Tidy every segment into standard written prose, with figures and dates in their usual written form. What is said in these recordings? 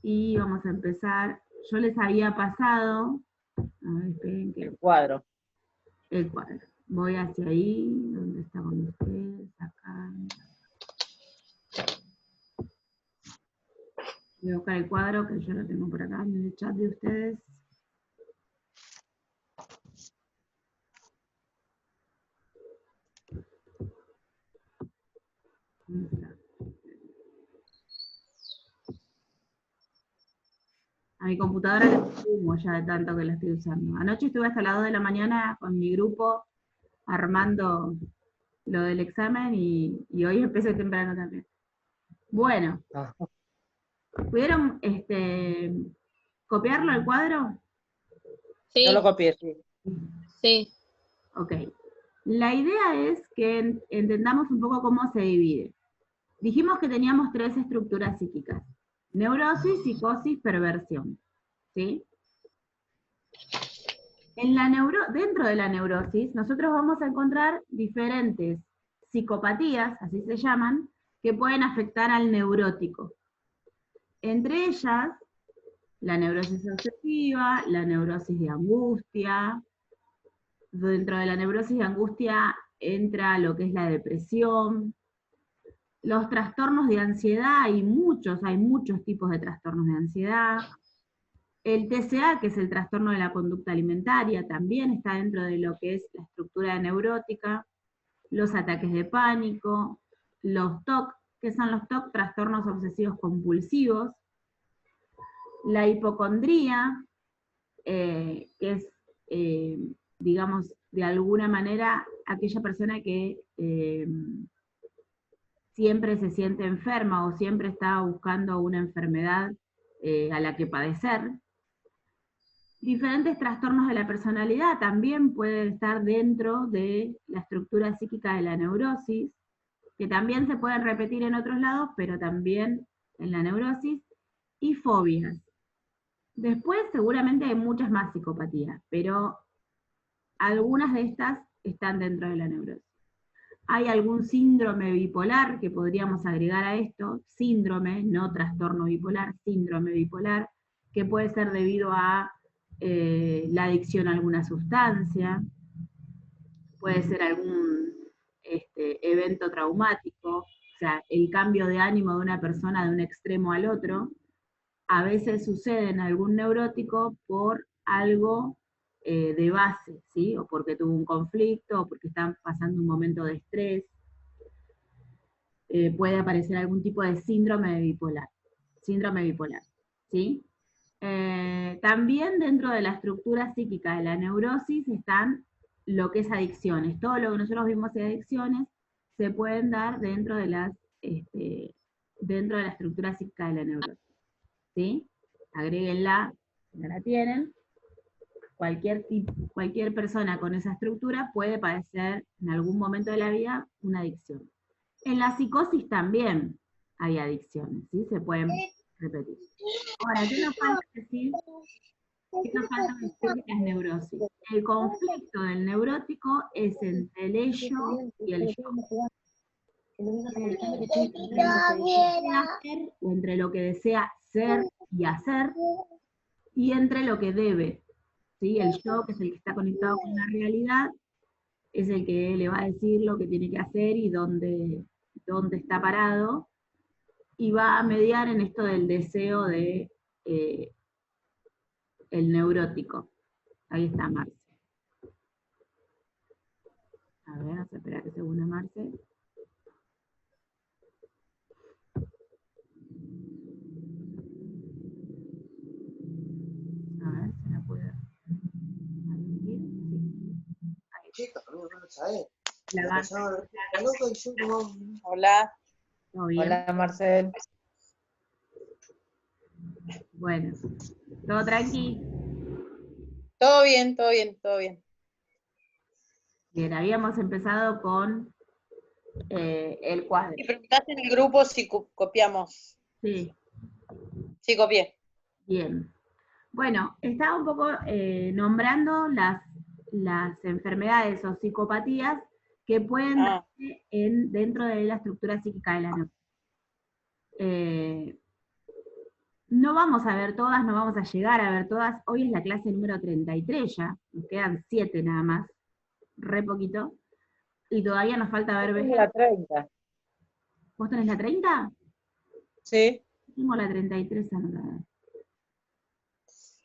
y vamos a empezar. Yo les había pasado, a ver, esperen que El cuadro. el cuadro. Voy hacia ahí, donde estaban ustedes, acá. Voy a buscar el cuadro que yo lo tengo por acá en el chat de ustedes. ¿Dónde está? A mi computadora le humo ya de tanto que la estoy usando. Anoche estuve hasta las 2 de la mañana con mi grupo armando lo del examen y hoy empecé temprano también. Bueno, Ah, ¿pudieron copiarlo al cuadro? yo lo Sí, copié, sí. sí. Ok. La idea es que entendamos un poco cómo se divide. Dijimos que teníamos 3 estructuras psíquicas. Neurosis, psicosis, perversión. ¿Sí? Dentro de la neurosis, nosotros vamos a encontrar diferentes psicopatías, así se llaman, que pueden afectar al neurótico. Entre ellas, la neurosis obsesiva, la neurosis de angustia. Dentro de la neurosis de angustia entra lo que es la depresión. Los trastornos de ansiedad, hay muchos tipos de trastornos de ansiedad. El TCA, que es el trastorno de la conducta alimentaria, también está dentro de lo que es la estructura neurótica. Los ataques de pánico, los TOC, que son los TOC, trastornos obsesivos compulsivos. La hipocondría, que es, digamos, de alguna manera, aquella persona que siempre se siente enferma o siempre está buscando una enfermedad a la que padecer. Diferentes trastornos de la personalidad también pueden estar dentro de la estructura psíquica de la neurosis, que también se pueden repetir en otros lados, pero también en la neurosis, y fobias. Después seguramente hay muchas más psicopatías, pero algunas de estas están dentro de la neurosis. Hay algún síndrome bipolar que podríamos agregar a esto, síndrome, no trastorno bipolar, síndrome bipolar, que puede ser debido a la adicción a alguna sustancia, puede ser algún evento traumático, o sea, el cambio de ánimo de una persona de un extremo al otro, a veces sucede en algún neurótico por algo de base, ¿sí? O porque tuvo un conflicto, o porque están pasando un momento de estrés. Puede aparecer algún tipo de síndrome bipolar, ¿sí? También dentro de la estructura psíquica de la neurosis están lo que es adicciones. Todo lo que nosotros vimos de adicciones se pueden dar dentro de dentro de la estructura psíquica de la neurosis, ¿sí? Agréguenla, ya la tienen. Cualquier persona con esa estructura puede padecer en algún momento de la vida una adicción. En la psicosis también hay adicciones, ¿sí? Se pueden repetir. Ahora, ¿qué nos falta decir? ¿Qué nos falta decir de las neurosis? El conflicto del neurótico es entre el ello y el yo. Entre lo que desea hacer o entre lo que desea ser y hacer y entre lo que debe. ¿Sí? El yo, que es el que está conectado con la realidad, es el que le va a decir lo que tiene que hacer y dónde está parado, y va a mediar en esto del deseo de el neurótico. Ahí está Marce. A ver, vamos a esperar que se una Marce. A ver, ¿se la puede admitir? Sí. Ahí. La Marce. Hola. ¿Todo bien? Hola, Marcel. Bueno, ¿todo tranqui? Todo bien, todo bien, todo bien. Bien, habíamos empezado con el cuadro. Y preguntaste en el grupo si copiamos. Sí, Sí, copié. bien. Bueno, estaba un poco nombrando las enfermedades o psicopatías que pueden darse dentro de la estructura psíquica de la neurosis. No vamos a ver todas, no vamos a llegar a ver todas. Hoy es la clase número 33 ya, nos quedan 7 nada más, re poquito. Y todavía nos falta ver vejez. La 30. ¿Vos tenés la 30? Sí. Tengo la 33 anotada.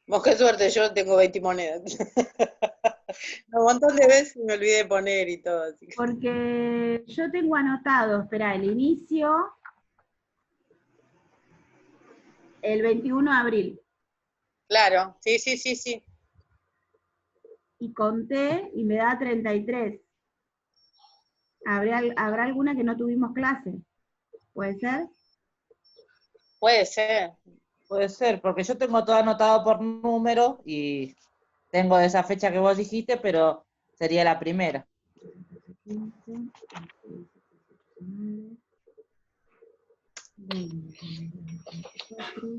Vos qué suerte, yo tengo 20 monedas. Un montón de veces me olvidé de poner y todo. Así. Porque yo tengo anotado, espera, el inicio, el 21 de abril. Claro, sí, sí, sí, sí. Y conté y me da 33. ¿Habrá alguna que no tuvimos clase? ¿Puede ser? Puede ser. Puede ser, porque yo tengo todo anotado por número y tengo esa fecha que vos dijiste, pero sería la primera. 15, 16, 19, 20, 24,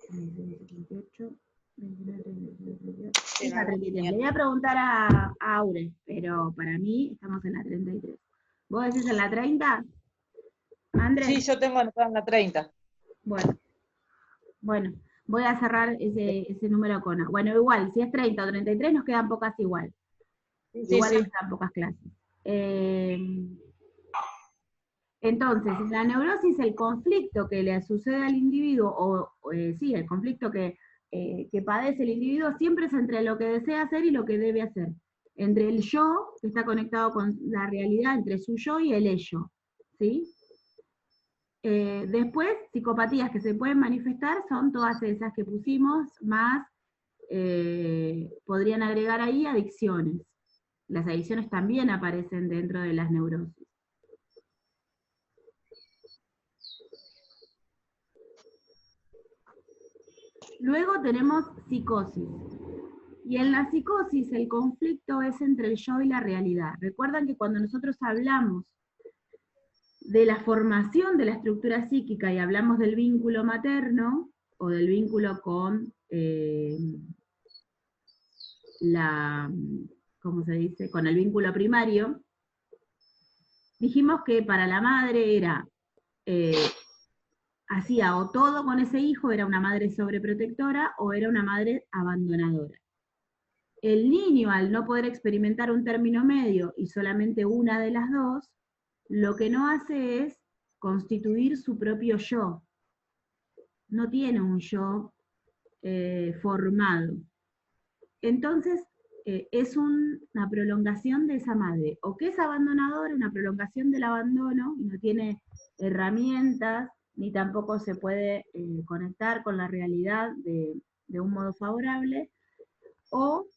28, 29, 28. Sí, no, 33. Le voy a preguntar a Aure, pero para mí estamos en la 33. ¿Vos decís en la 30? Andrés. Sí, yo tengo anotado en la 30. Bueno, voy a cerrar ese número con A. Bueno, igual, si es 30 o 33 nos quedan pocas igual. Sí, Igual sí. nos quedan pocas clases. Entonces, en la neurosis el conflicto que le sucede al individuo, sí, el conflicto que padece el individuo siempre es entre lo que desea hacer y lo que debe hacer. Entre el yo, que está conectado con la realidad, entre su yo y el ello. ¿Sí? Después, psicopatías que se pueden manifestar son todas esas que pusimos, más podrían agregar ahí adicciones. Las adicciones también aparecen dentro de las neurosis. Luego tenemos psicosis. Y en la psicosis el conflicto es entre el yo y la realidad. Recuerdan que cuando nosotros hablamos de la formación de la estructura psíquica y hablamos del vínculo materno, o del vínculo con ¿cómo se dice? Con el vínculo primario, dijimos que para la madre era, hacía o todo con ese hijo, era una madre sobreprotectora, o era una madre abandonadora. El niño, al no poder experimentar un término medio y solamente una de las dos, lo que no hace es constituir su propio yo. No tiene un yo formado. Entonces, es una prolongación de esa madre, o que es abandonadora, una prolongación del abandono, y no tiene herramientas, ni tampoco se puede conectar con la realidad de un modo favorable, o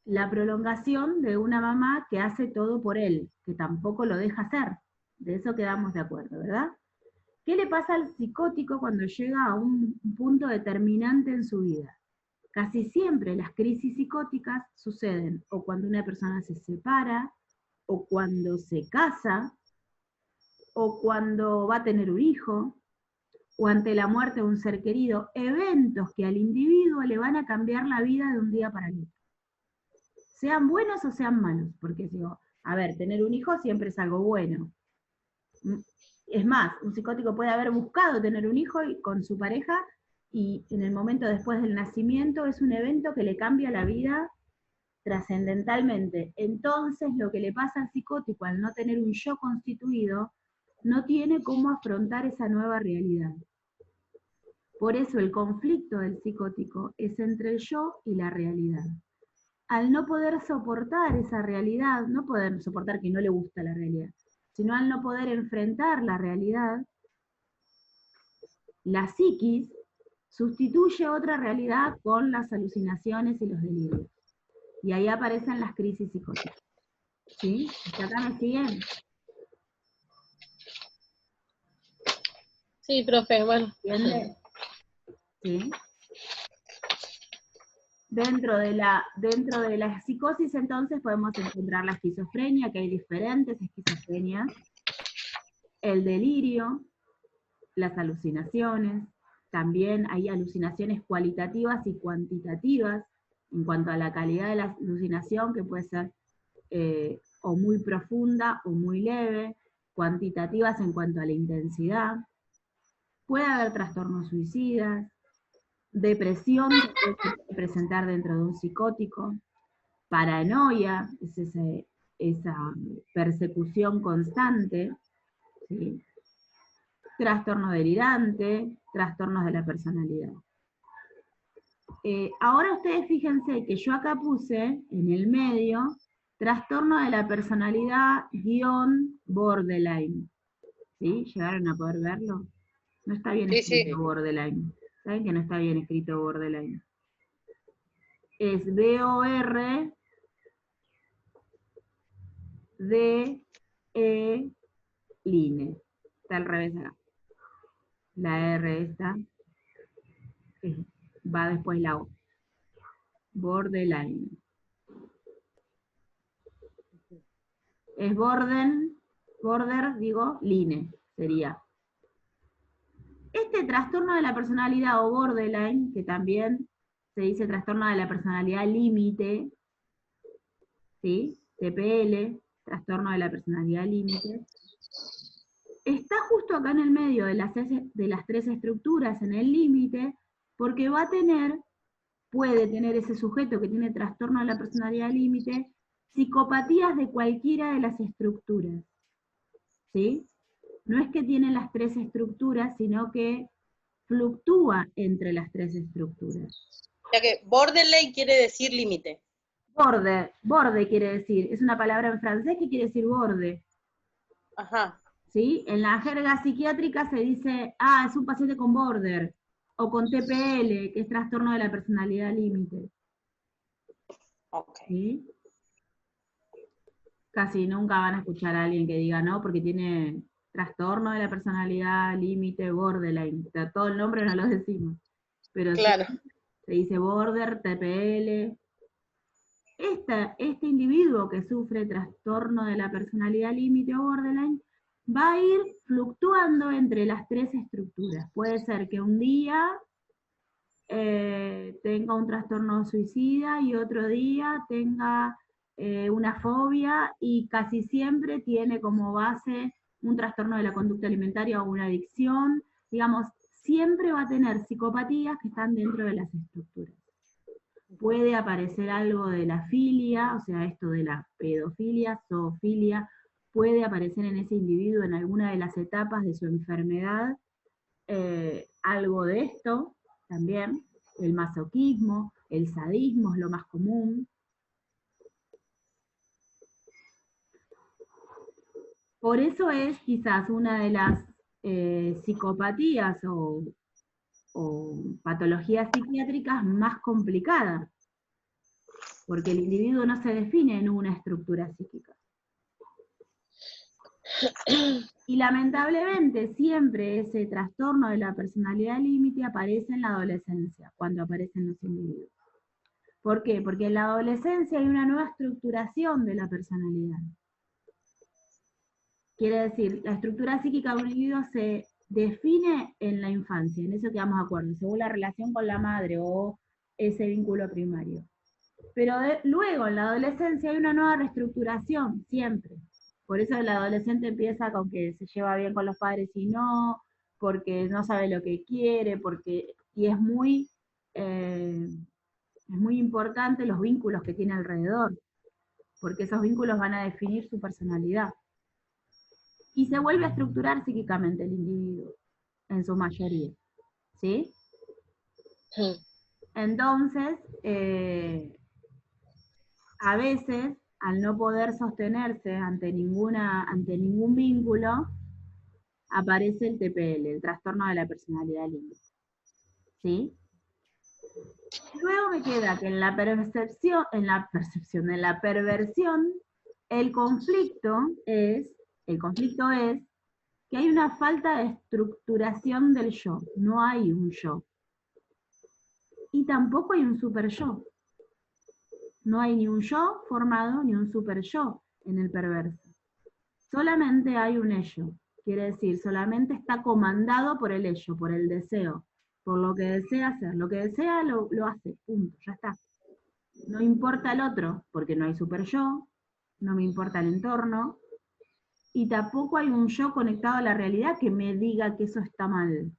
la prolongación de una mamá que hace todo por él, que tampoco lo deja hacer. De eso quedamos de acuerdo, ¿verdad? ¿Qué le pasa al psicótico cuando llega a un punto determinante en su vida? Casi siempre las crisis psicóticas suceden o cuando una persona se separa, o cuando se casa, o cuando va a tener un hijo, o ante la muerte de un ser querido, eventos que al individuo le van a cambiar la vida de un día para el otro. Sean buenos o sean malos, porque digo, a ver, tener un hijo siempre es algo bueno. Es más, un psicótico puede haber buscado tener un hijo con su pareja, y en el momento después del nacimiento es un evento que le cambia la vida trascendentalmente. Entonces, lo que le pasa al psicótico al no tener un yo constituido, no tiene cómo afrontar esa nueva realidad. Por eso el conflicto del psicótico es entre el yo y la realidad. Al no poder soportar esa realidad, no poder soportar que no le gusta la realidad, sino al no poder enfrentar la realidad, la psiquis sustituye otra realidad con las alucinaciones y los delirios. Y ahí aparecen las crisis psicóticas. ¿Sí? ¿Hasta acá me siguen? Sí, profe, bueno. ¿Entiende? ¿Sí? Dentro de la psicosis, entonces, podemos encontrar la esquizofrenia, que hay diferentes esquizofrenias, el delirio, las alucinaciones, también hay alucinaciones cualitativas y cuantitativas, en cuanto a la calidad de la alucinación, que puede ser o muy profunda o muy leve. cuantitativas en cuanto a la intensidad, puede haber trastornos suicidas, depresión que se puede presentar dentro de un psicótico, paranoia, es esa persecución constante, ¿sí? Trastorno delirante, trastornos de la personalidad. Ahora ustedes fíjense que yo acá puse en el medio trastorno de la personalidad _ borderline. ¿Sí? ¿Llegaron a poder verlo? No está bien escrito Sí. borderline. ¿Saben que no está bien escrito borderline? Es BORDE line. Está al revés acá. La R esta va después la O. Borderline. Es line, sería. Este trastorno de la personalidad o borderline, que también se dice trastorno de la personalidad límite, ¿sí? TPL, trastorno de la personalidad límite, está justo acá en el medio de las tres estructuras en el límite, porque puede tener ese sujeto que tiene trastorno de la personalidad límite, psicopatías de cualquiera de las estructuras, ¿sí? No es que tiene las tres estructuras, sino que fluctúa entre las tres estructuras. O sea que borderline quiere decir límite. Borde quiere decir, es una palabra en francés que quiere decir borde. Ajá. ¿Sí? En la jerga psiquiátrica se dice, es un paciente con border, o con TPL, que es trastorno de la personalidad límite. Ok. ¿Sí? Casi nunca van a escuchar a alguien que diga no, porque tiene trastorno de la personalidad límite, borderline. O sea, todo el nombre no lo decimos. Pero Claro. sí, se dice border, TPL. Este individuo que sufre trastorno de la personalidad límite o borderline va a ir fluctuando entre las tres estructuras. Puede ser que un día tenga un trastorno suicida y otro día tenga una fobia, y casi siempre tiene como base un trastorno de la conducta alimentaria o una adicción. Digamos, siempre va a tener psicopatías que están dentro de las estructuras. Puede aparecer algo de la filia, o sea, esto de la pedofilia, zoofilia, puede aparecer en ese individuo en alguna de las etapas de su enfermedad, algo de esto también. El masoquismo, el sadismo es lo más común. Por eso es quizás una de las psicopatías o patologías psiquiátricas más complicadas, porque el individuo no se define en una estructura psíquica. Y lamentablemente siempre ese trastorno de la personalidad límite aparece en la adolescencia, cuando aparecen los individuos. ¿Por qué? Porque en la adolescencia hay una nueva estructuración de la personalidad. Quiere decir, la estructura psíquica de un individuo se define en la infancia, en eso quedamos de acuerdo, según la relación con la madre o ese vínculo primario. Pero luego en la adolescencia hay una nueva reestructuración, siempre. Por eso el adolescente empieza con que se lleva bien con los padres y no, porque no sabe lo que quiere, y es muy importante los vínculos que tiene alrededor, porque esos vínculos van a definir su personalidad. Y se vuelve a estructurar psíquicamente el individuo, en su mayoría. ¿Sí? Entonces, a veces, al no poder sostenerse ante ningún vínculo, aparece el TPL, el trastorno de la personalidad límite. ¿Sí? Luego me queda que en la perversión, el conflicto es que hay una falta de estructuración del yo, no hay un yo. Y tampoco hay un super yo. No hay ni un yo formado ni un super yo en el perverso. Solamente hay un ello. Quiere decir, solamente está comandado por el ello, por el deseo, por lo que desea hacer. Lo que desea lo hace, punto, ya está. No importa el otro, porque no hay super yo, no me importa el entorno. y tampoco hay un yo conectado a la realidad que me diga que eso está mal.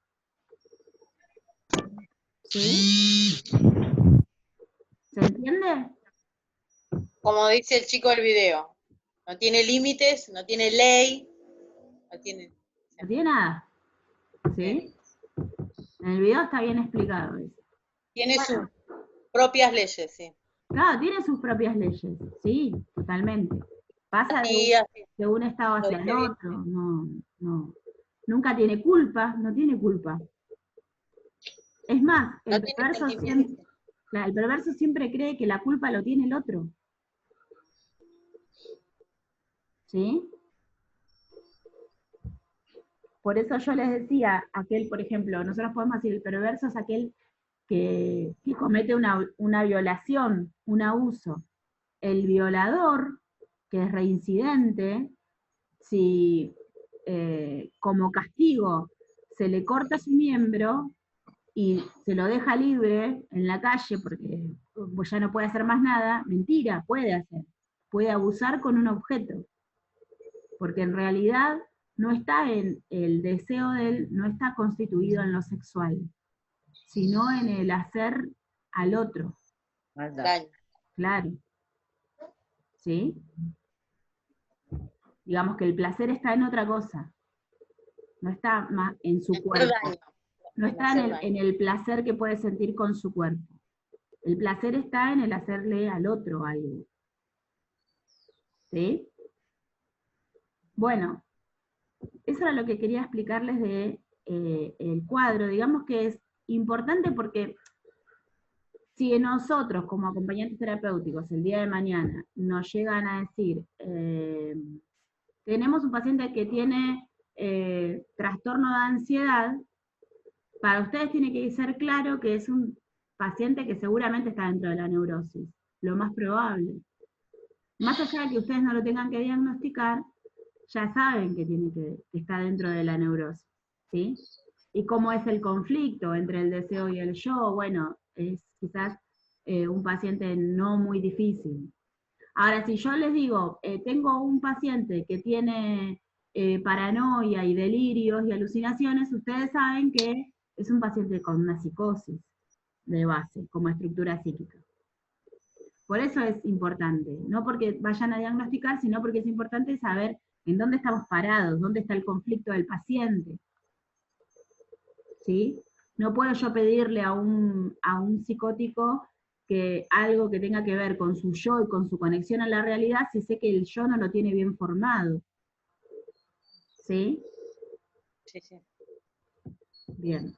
¿Sí? ¿Se entiende? Como dice el chico del video, no tiene límites, no tiene ley, no tiene... No tiene nada. ¿Sí? En el video está bien explicado eso. Tiene Bueno, sus propias leyes, sí. claro, tiene sus propias leyes, sí, totalmente. Pasa Así, así, de un estado lo hacia el dice bien. otro, no. Nunca tiene culpa, no tiene culpa. Es más, No tiene sentimiento. el perverso siempre cree que la culpa lo tiene el otro. ¿Sí? Por eso yo les decía, aquel, por ejemplo, nosotros podemos decir, el perverso es aquel que comete una violación, un abuso. El violador, que es reincidente, si como castigo se le corta su miembro y se lo deja libre en la calle porque pues ya no puede hacer más nada, mentira, puede abusar con un objeto, porque en realidad no está en el deseo de él, no está constituido en lo sexual, sino en el hacer al otro, Daño. claro, ¿sí? Digamos que el placer está en otra cosa, no está más en su Hacer cuerpo, daño. no En está hacer daño. en el placer que puede sentir con su cuerpo. El placer está en el hacerle al otro algo. ¿Sí? Bueno, eso era lo que quería explicarles de el cuadro. Digamos que es importante porque si nosotros como acompañantes terapéuticos el día de mañana nos llegan a decir, tenemos un paciente que tiene trastorno de ansiedad, para ustedes tiene que ser claro que es un paciente que seguramente está dentro de la neurosis, lo más probable. Más allá de que ustedes no lo tengan que diagnosticar, ya saben que está dentro de la neurosis, ¿sí? Y cómo es el conflicto entre el deseo y el yo, bueno, es quizás un paciente no muy difícil. Ahora, si yo les digo, tengo un paciente que tiene paranoia y delirios y alucinaciones, ustedes saben que es un paciente con una psicosis de base, como estructura psíquica. Por eso es importante, no porque vayan a diagnosticar, sino porque es importante saber en dónde estamos parados, dónde está el conflicto del paciente. ¿Sí? No puedo yo pedirle a un psicótico que algo que tenga que ver con su yo y con su conexión a la realidad si sé que el yo no lo tiene bien formado. ¿Sí? Sí, sí. Bien.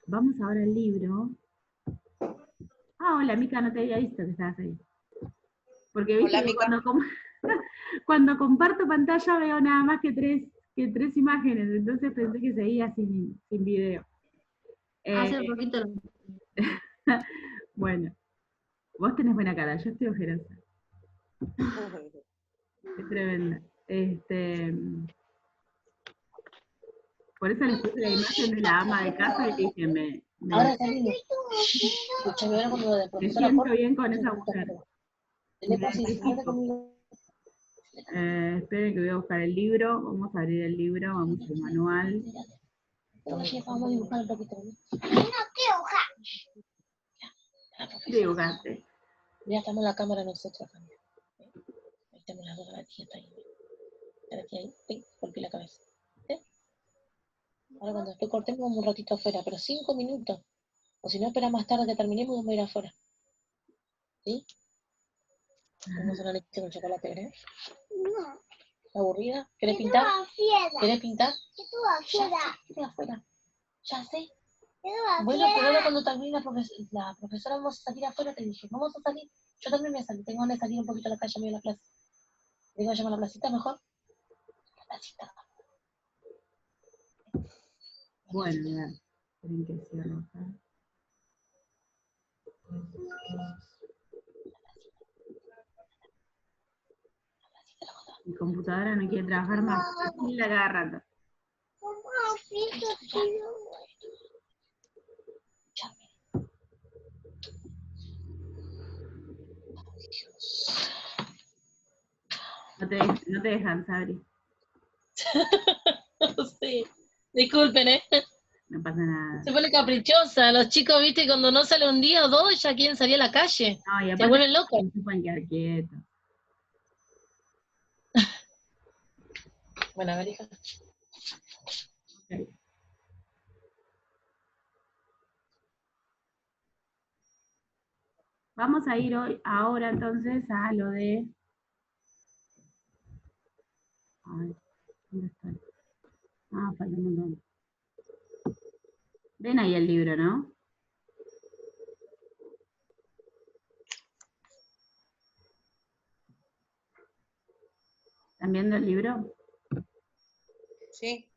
Vamos ahora al libro. Ah, hola, Mica, no te había visto que estabas ahí. Porque viste Hola, que Mica. cuando comparto pantalla veo nada más que tres imágenes, entonces pensé que seguía sin video. Hace poquito. Bueno, vos tenés buena cara, yo estoy ojerosa. Es tremenda. Por eso les puse la imagen de la ama de casa y dije, Ahora salí. Escúchame, ahora cuando de me profesora siento por. bien con esa mujer. Le paso y disfrute conmigo. Esperen que voy a buscar el libro, vamos a abrir el libro, vamos al manual. Vamos a dibujar un poquito. Dibujante. Ya estamos en la cámara nosotros también. Ahí estamos las dos, la tía está ahí. La tía ahí, golpeé la cabeza. ¿Sí? Ahora cuando después cortemos vamos un ratito afuera, pero 5 minutos. O si no, espera más tarde que terminemos, vamos a ir afuera. ¿Sí? Vamos a una leche con chocolate, ¿verdad? No. ¿Aburrida? ¿Querés pintar? ¿Querés pintar? Ya, afuera. Ya sé. Bueno, pero ahora cuando termine la profesora vamos a salir afuera, te dije, vamos a salir. Yo también voy a salir, tengo ganas de salir un poquito a la calle, me voy a la plaza. ¿Tengo que llamar a la placita mejor? La placita. Bueno, a ver, esperen que cierro acá. Mi computadora no quiere trabajar más, así la cada rato. No te dejan, Sabri. Sí. Disculpen, ¿eh? No pasa nada. Se pone caprichosa. Los chicos, viste, cuando no sale un día o dos, ya quieren salir a la calle. No, y Se aparte vuelven locos. no se pueden quedar quietos. Bueno, a ver, hija. Ok. Vamos a ir ahora entonces a lo de... Ay, ¿dónde estoy? Ah, falta un montón. Ven ahí el libro, ¿no? ¿Están viendo el libro? Sí.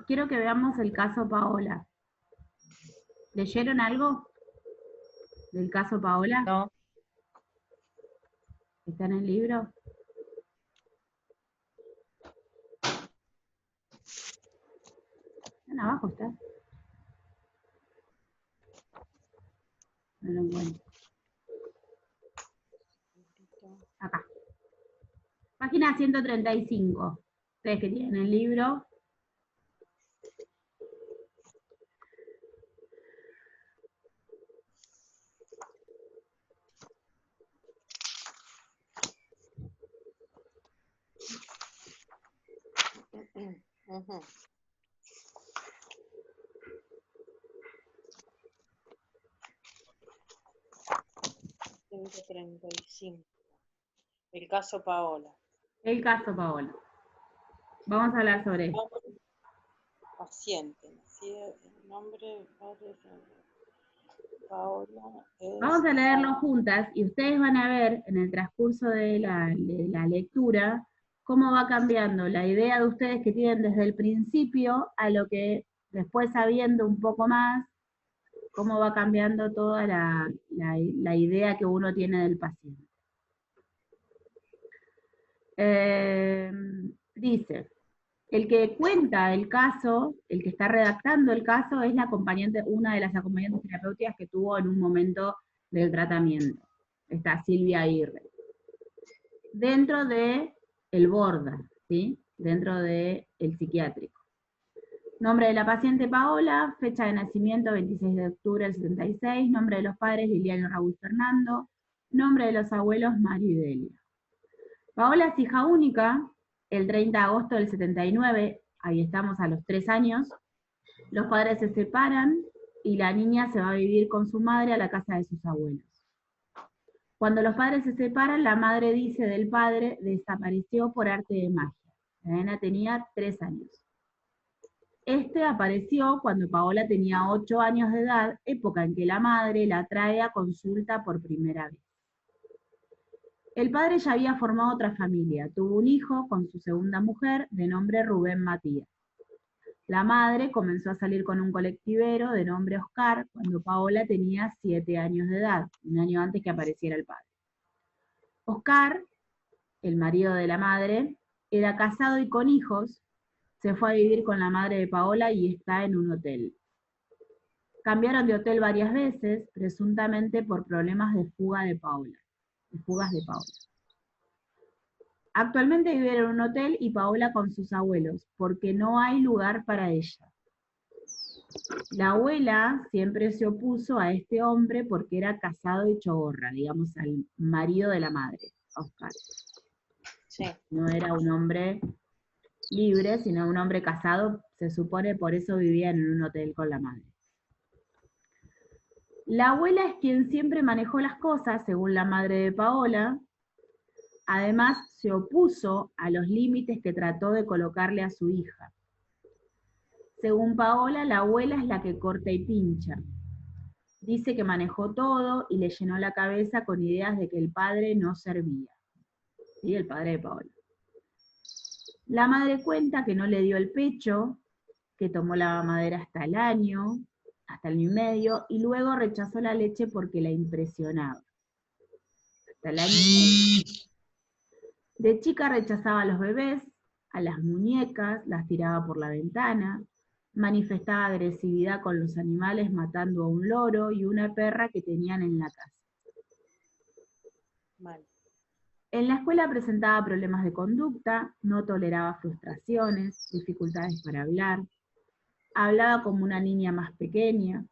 Quiero que veamos el caso Paola. ¿Leyeron algo del caso Paola? No, ¿Está en el libro? Abajo está. No lo encuentro. Acá. Página 135. Ustedes que tienen el libro. Ujú. $135. El caso Paola. El caso Paola. Vamos a hablar sobre esto. Paciente. El nombre, padre, Paola es... Vamos a leerlo juntas y ustedes van a ver en el transcurso de la lectura cómo va cambiando la idea de ustedes que tienen desde el principio a lo que después, sabiendo un poco más, cómo va cambiando toda la idea que uno tiene del paciente. Dice, el que cuenta el caso, el que está redactando el caso, es la acompañante, una de las acompañantes terapéuticas que tuvo en un momento del tratamiento. Está Silvia Aguirre. Dentro de el Borda, ¿sí? Dentro de el psiquiátrico. Nombre de la paciente Paola, fecha de nacimiento 26 de octubre del 76, nombre de los padres Liliana y Raúl Fernando, nombre de los abuelos Mario y Delia. Paola es hija única, el 30 de agosto del 79, ahí estamos a los 3 años, los padres se separan y la niña se va a vivir con su madre a la casa de sus abuelos. Cuando los padres se separan, la madre dice del padre, desapareció por arte de magia. La nena tenía 3 años. Este apareció cuando Paola tenía 8 años de edad, época en que la madre la trae a consulta por primera vez. El padre ya había formado otra familia, tuvo un hijo con su segunda mujer de nombre Rubén Matías. La madre comenzó a salir con un colectivero de nombre Oscar cuando Paola tenía 7 años de edad, un año antes que apareciera el padre. Oscar, el marido de la madre, era casado y con hijos, se fue a vivir con la madre de Paola y está en un hotel. Cambiaron de hotel varias veces, presuntamente por problemas de fugas de Paola. Actualmente vive en un hotel y Paola con sus abuelos, porque no hay lugar para ella. La abuela siempre se opuso a este hombre porque era casado y chogorra, digamos, al marido de la madre, Oscar. Sí. No era un hombre libre, sino un hombre casado, se supone, por eso vivían en un hotel con la madre. La abuela es quien siempre manejó las cosas, según la madre de Paola. Además, se opuso a los límites que trató de colocarle a su hija. Según Paola, la abuela es la que corta y pincha. Dice que manejó todo y le llenó la cabeza con ideas de que el padre no servía. ¿Sí? El padre de Paola. La madre cuenta que no le dio el pecho, que tomó la mamadera hasta el año y medio, y luego rechazó la leche porque la impresionaba. Hasta el año y medio. De chica rechazaba a los bebés, a las muñecas, las tiraba por la ventana, manifestaba agresividad con los animales matando a un loro y una perra que tenían en la casa. Mal. En la escuela presentaba problemas de conducta, no toleraba frustraciones, dificultades para hablar, hablaba como una niña más pequeña.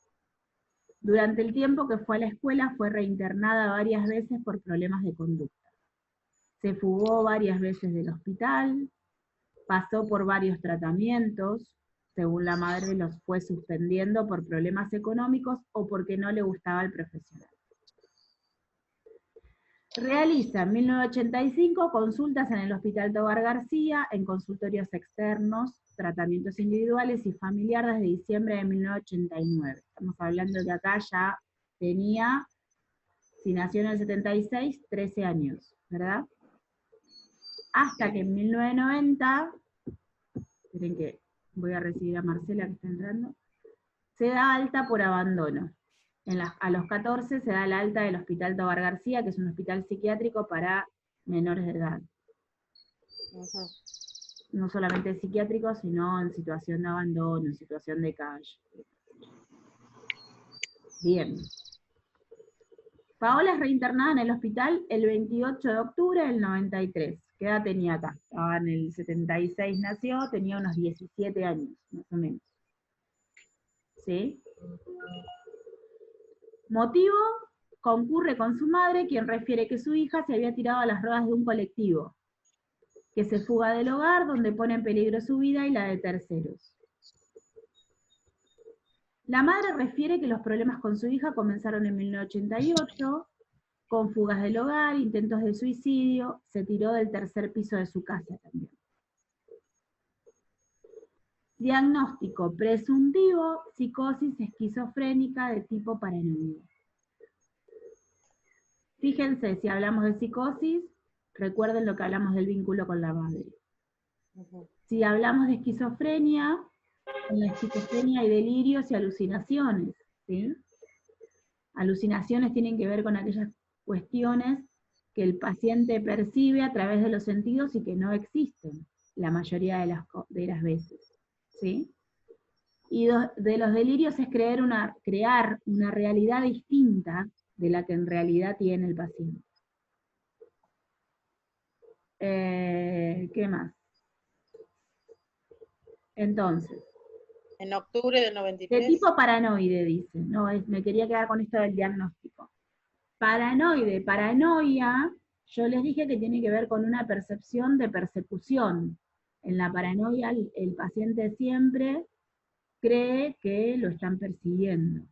Durante el tiempo que fue a la escuela fue reinternada varias veces por problemas de conducta. Se fugó varias veces del hospital, pasó por varios tratamientos, según la madre los fue suspendiendo por problemas económicos o porque no le gustaba el profesional. Realiza en 1985 consultas en el Hospital Tobar García, en consultorios externos, tratamientos individuales y familiar desde diciembre de 1989. Estamos hablando de acá ya tenía, si nació en el 76, 13 años, ¿verdad? Hasta que en 1990, esperen que voy a recibir a Marcela que está entrando, se da alta por abandono. A los 14 se da el alta del Hospital Tobar García, que es un hospital psiquiátrico para menores de edad. Ujú. No solamente psiquiátrico, sino en situación de abandono, en situación de calle. Bien. Paola es reinternada en el hospital el 28 de octubre del 93. ¿Qué edad tenía acá? Estaba en el 76, nació, tenía unos 17 años, más o menos. ¿Sí? Motivo: concurre con su madre, quien refiere que su hija se había tirado a las ruedas de un colectivo, que se fuga del hogar, donde pone en peligro su vida y la de terceros. La madre refiere que los problemas con su hija comenzaron en 1988, con fugas del hogar, intentos de suicidio, se tiró del tercer piso de su casa también. Diagnóstico presuntivo: psicosis esquizofrénica de tipo paranoide. Fíjense, si hablamos de psicosis, recuerden lo que hablamos del vínculo con la madre. Ujú. Si hablamos de esquizofrenia, en la esquizofrenia hay delirios y alucinaciones, ¿sí? Alucinaciones tienen que ver con aquellas cuestiones que el paciente percibe a través de los sentidos y que no existen la mayoría de las veces, ¿sí? Y de los delirios es crear una realidad distinta de la que en realidad tiene el paciente. ¿Qué más? Entonces, En octubre del de 93. tipo paranoide, dice. No, me quería quedar con esto del diagnóstico. Paranoide, paranoia, yo les dije que tiene que ver con una percepción de persecución. En la paranoia el paciente siempre cree que lo están persiguiendo,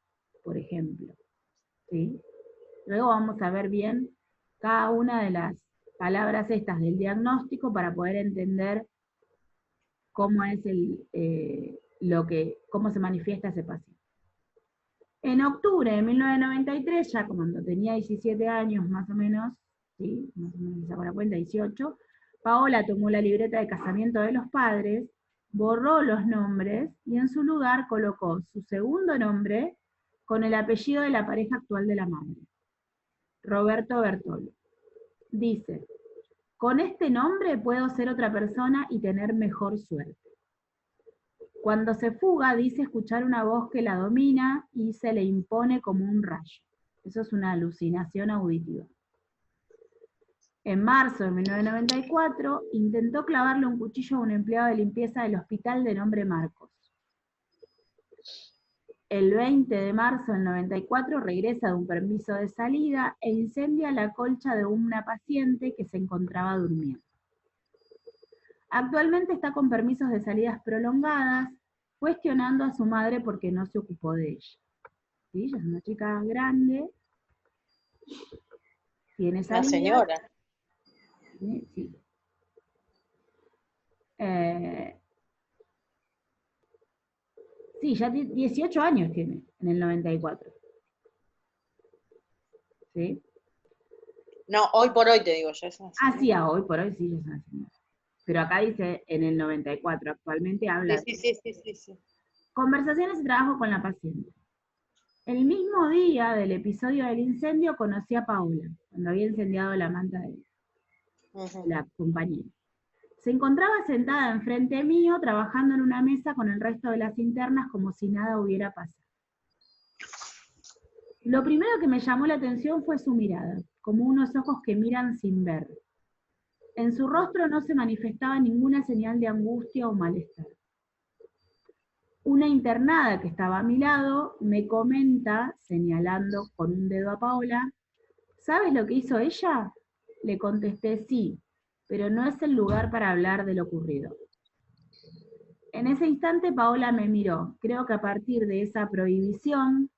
por ejemplo. ¿Sí? Luego vamos a ver bien cada una de las palabras estas del diagnóstico para poder entender cómo es cómo se manifiesta ese paciente. En octubre de 1993, ya cuando tenía 17 años más o menos, ¿sí? Más o menos saco la cuenta, 18, Paola tomó la libreta de casamiento de los padres, borró los nombres y en su lugar colocó su segundo nombre con el apellido de la pareja actual de la madre, Roberto Bertolo. Dice: con este nombre puedo ser otra persona y tener mejor suerte. Cuando se fuga, dice escuchar una voz que la domina y se le impone como un rayo. Eso es una alucinación auditiva. En marzo de 1994, intentó clavarle un cuchillo a un empleado de limpieza del hospital de nombre Marcos. El 20 de marzo del 94 regresa de un permiso de salida e incendia la colcha de una paciente que se encontraba durmiendo. Actualmente está con permisos de salidas prolongadas, cuestionando a su madre porque no se ocupó de ella. ¿Sí? Ella es una chica grande, tiene Una salidas. señora. Sí. Sí, ya 18 años tiene, en el 94. ¿Sí? No, hoy por hoy te digo, ya es una señora. Sí, hoy por hoy sí, ya es una señora. Pero acá dice en el 94, actualmente habla. Sí. Conversaciones y trabajo con la paciente. El mismo día del episodio del incendio conocí a Paola, cuando había incendiado la manta de la compañía. Se encontraba sentada enfrente mío, trabajando en una mesa con el resto de las internas como si nada hubiera pasado. Lo primero que me llamó la atención fue su mirada, como unos ojos que miran sin ver. En su rostro no se manifestaba ninguna señal de angustia o malestar. Una internada que estaba a mi lado me comenta, señalando con un dedo a Paola, ¿sabes lo que hizo ella? Le contesté sí, pero no es el lugar para hablar de lo ocurrido. En ese instante Paola me miró. Creo que a partir de esa prohibición,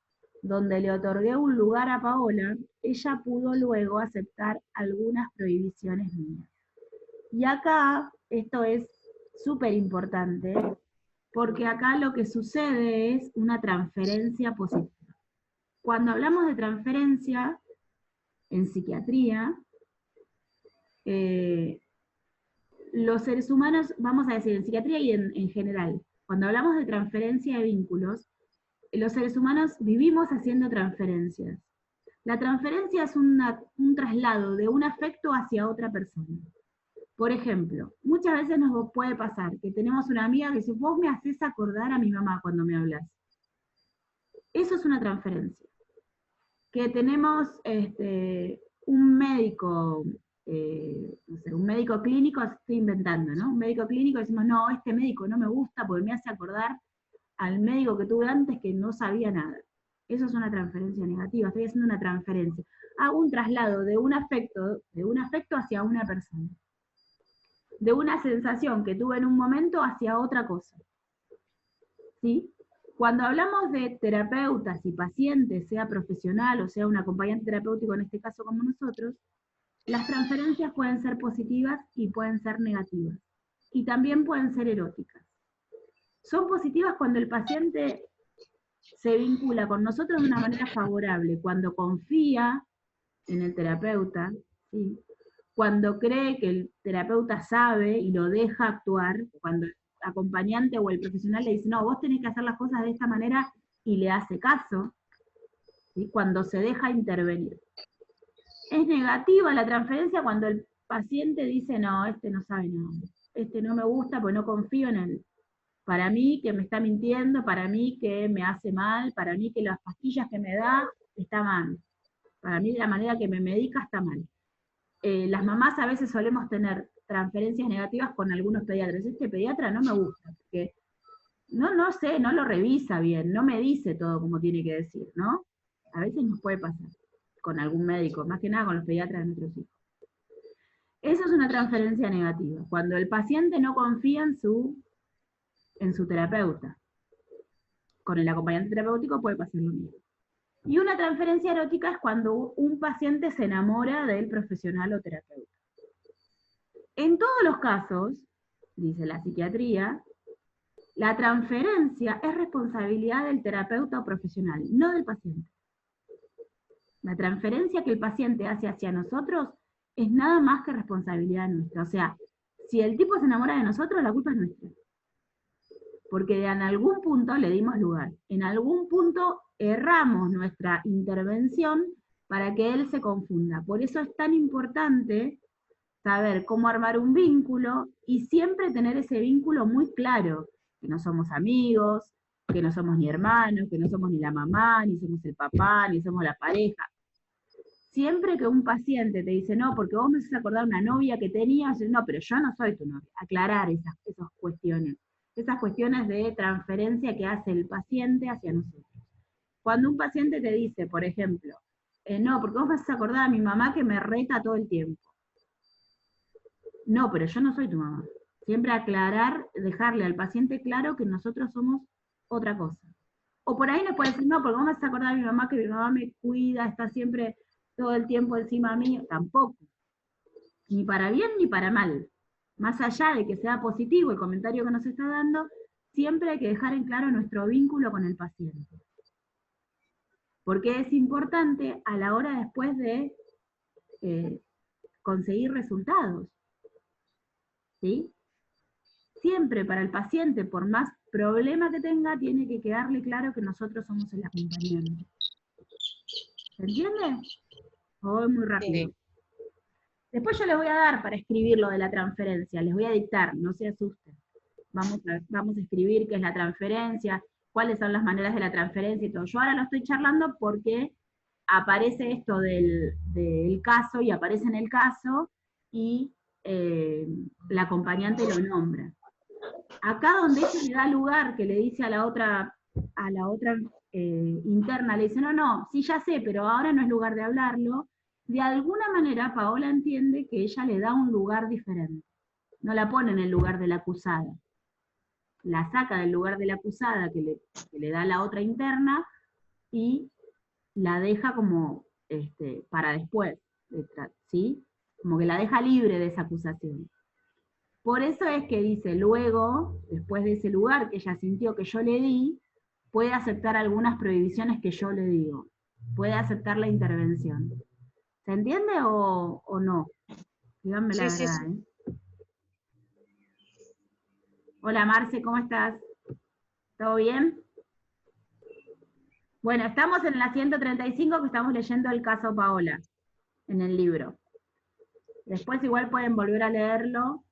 donde le otorgué un lugar a Paola, ella pudo luego aceptar algunas prohibiciones mías. Y acá, esto es súper importante, porque acá lo que sucede es una transferencia positiva. Cuando hablamos de transferencia en psiquiatría, los seres humanos, vamos a decir en psiquiatría y en general, cuando hablamos de transferencia de vínculos, los seres humanos vivimos haciendo transferencias. La transferencia es un traslado de un afecto hacia otra persona. Por ejemplo, muchas veces nos puede pasar que tenemos una amiga que dice, vos me haces acordar a mi mamá cuando me hablas. Eso es una transferencia. Que tenemos un médico, no sé, un médico clínico, estoy inventando, ¿no? Un médico clínico, decimos, no, este médico no me gusta porque me hace acordar al médico que tuve antes que no sabía nada. Eso es una transferencia negativa, estoy haciendo una transferencia. Hago un traslado de un afecto hacia una persona. De una sensación que tuve en un momento hacia otra cosa. ¿Sí? Cuando hablamos de terapeutas y pacientes, sea profesional o sea un acompañante terapéutico, en este caso como nosotros, las transferencias pueden ser positivas y pueden ser negativas. Y también pueden ser eróticas. Son positivas cuando el paciente se vincula con nosotros de una manera favorable, cuando confía en el terapeuta, ¿sí? Cuando cree que el terapeuta sabe y lo deja actuar, cuando el acompañante o el profesional le dice, no, vos tenés que hacer las cosas de esta manera y le hace caso, ¿sí? Cuando se deja intervenir. Es negativa la transferencia cuando el paciente dice, no, este no sabe nada, este no me gusta porque no confío en él. Para mí que me está mintiendo, para mí que me hace mal, para mí que las pastillas que me da está mal, para mí la manera que me medica está mal. Las mamás a veces solemos tener transferencias negativas con algunos pediatras. Este pediatra no me gusta, porque no sé, no lo revisa bien, no me dice todo como tiene que decir, ¿no? A veces nos puede pasar con algún médico, más que nada con los pediatras de nuestros hijos. Eso es una transferencia negativa, cuando el paciente no confía en su terapeuta. Con el acompañante terapéutico puede pasar lo mismo. Y una transferencia erótica es cuando un paciente se enamora del profesional o terapeuta. En todos los casos, dice la psiquiatría, la transferencia es responsabilidad del terapeuta o profesional, no del paciente. La transferencia que el paciente hace hacia nosotros es nada más que responsabilidad nuestra. O sea, si el tipo se enamora de nosotros, la culpa es nuestra. Porque en algún punto le dimos lugar, en algún punto erramos nuestra intervención para que él se confunda. Por eso es tan importante saber cómo armar un vínculo y siempre tener ese vínculo muy claro, que no somos amigos, que no somos ni hermanos, que no somos ni la mamá, ni somos el papá, ni somos la pareja. Siempre que un paciente te dice, no, porque vos me haces acordar una novia que tenías, no, pero yo no soy tu novia. Aclarar esas cuestiones. Esas cuestiones de transferencia que hace el paciente hacia nosotros. Cuando un paciente te dice, por ejemplo, no, porque vos me haces acordar a mi mamá que me reta todo el tiempo. No, pero yo no soy tu mamá. Siempre aclarar, dejarle al paciente claro que nosotros somos otra cosa. O por ahí nos puede decir, no, porque vos me haces acordar a mi mamá que mi mamá me cuida, está siempre todo el tiempo encima mío. Tampoco. Ni para bien ni para mal. Más allá de que sea positivo el comentario que nos está dando, siempre hay que dejar en claro nuestro vínculo con el paciente. Porque es importante a la hora después de conseguir resultados. ¿Sí? Siempre para el paciente, por más problema que tenga, tiene que quedarle claro que nosotros somos el acompañante. ¿Se entiende? ¿O es muy rápido? Sí. Después yo les voy a dar para escribir lo de la transferencia, les voy a dictar, no se asusten. Vamos a escribir qué es la transferencia, cuáles son las maneras de la transferencia y todo. Yo ahora lo estoy charlando porque aparece esto del caso, y aparece en el caso, y la acompañante lo nombra. Acá donde ella le da lugar, que le dice a la otra interna, le dice, no, sí ya sé, pero ahora no es lugar de hablarlo, de alguna manera Paola entiende que ella le da un lugar diferente. No la pone en el lugar de la acusada. La saca del lugar de la acusada que le da la otra interna y la deja como para después, ¿sí? Como que la deja libre de esa acusación. Por eso es que dice, luego, después de ese lugar que ella sintió que yo le di, puede aceptar algunas prohibiciones que yo le digo. Puede aceptar la intervención. ¿Se entiende o no? Díganme la Sí, verdad, sí. ¿eh? Hola Marce, ¿cómo estás? ¿Todo bien? Bueno, estamos en la 135 que estamos leyendo el caso Paola, en el libro. Después igual pueden volver a leerlo.